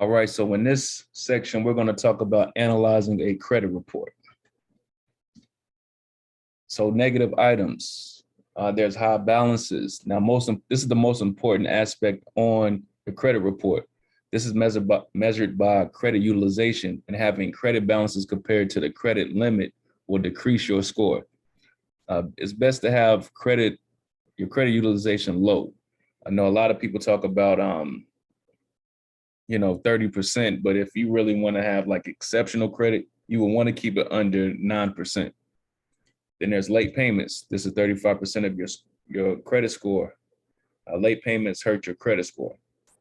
All right, so in this section, we're going to talk about analyzing a credit report. So negative items, there's high balances. Now, this is the most important aspect on the credit report. This is measured by credit utilization, and having credit balances compared to the credit limit will decrease your score. It's best to have your credit utilization low. I know a lot of people talk about 30%, but if you really want to have like exceptional credit, you will want to keep it under 9%. Then there's late payments. This is 35% of your credit score. Late payments hurt your credit score.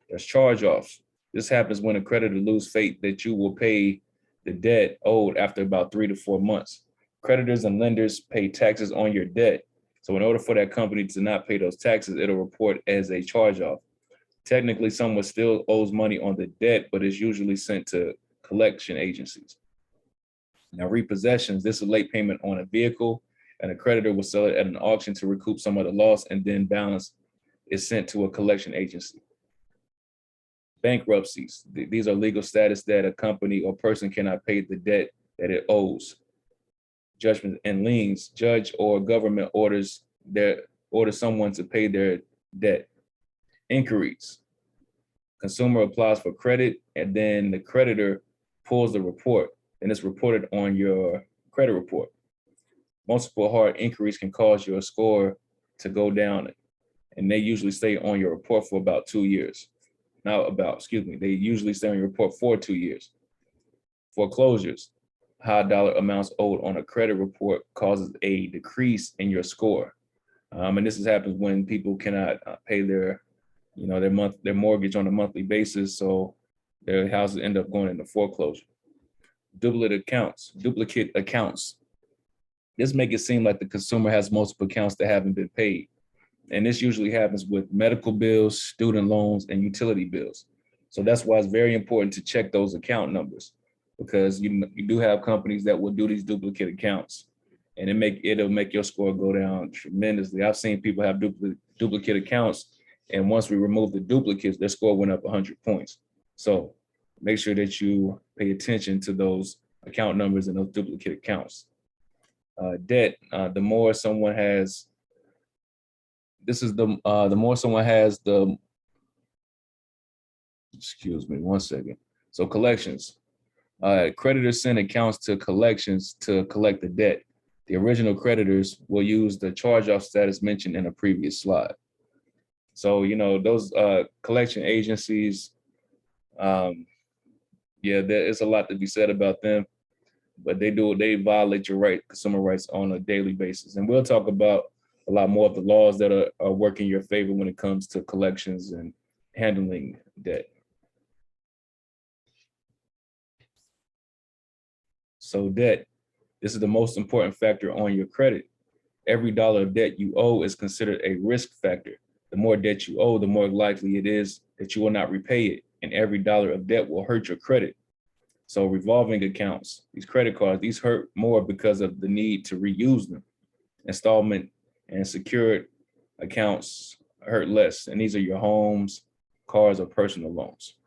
There's charge-offs. This happens when a creditor loses faith that you will pay the debt owed after about 3 to 4 months. Creditors and lenders pay taxes on your debt. So in order for that company to not pay those taxes, it'll report as a charge-off. Technically, someone still owes money on the debt, but it's usually sent to collection agencies. Now, repossessions, this is late payment on a vehicle, and a creditor will sell it at an auction to recoup some of the loss, and then balance is sent to a collection agency. Bankruptcies, these are legal status that a company or person cannot pay the debt that it owes. Judgment and liens, judge or government orders someone to pay their debt. Inquiries, consumer applies for credit, and then the creditor pulls the report, and it's reported on your credit report. Multiple hard inquiries can cause your score to go down, and they usually stay on your report for about 2 years. They usually stay on your report for 2 years. Foreclosures, high dollar amounts owed on a credit report causes a decrease in your score. And this happens when people cannot pay their mortgage on a monthly basis, so their houses end up going into foreclosure. Duplicate accounts. This makes it seem like the consumer has multiple accounts that haven't been paid. And this usually happens with medical bills, student loans, and utility bills. So that's why it's very important to check those account numbers, because you do have companies that will do these duplicate accounts, and it'll make your score go down tremendously. I've seen people have duplicate accounts, and once we remove the duplicates, their score went up 100 points. So make sure that you pay attention to those account numbers and those duplicate accounts. Debt, the more someone has, excuse me, one second. So collections. Creditors send accounts to collections to collect the debt. The original creditors will use the charge-off status mentioned in a previous slide. So, those collection agencies, there is a lot to be said about them, but they violate your consumer rights on a daily basis. And we'll talk about a lot more of the laws that are working in your favor when it comes to collections and handling debt. So debt, this is the most important factor on your credit. Every dollar of debt you owe is considered a risk factor. The more debt you owe, the more likely it is that you will not repay it. And every dollar of debt will hurt your credit. So revolving accounts, these credit cards, these hurt more because of the need to reuse them. Installment and secured accounts hurt less. And these are your homes, cars, or personal loans.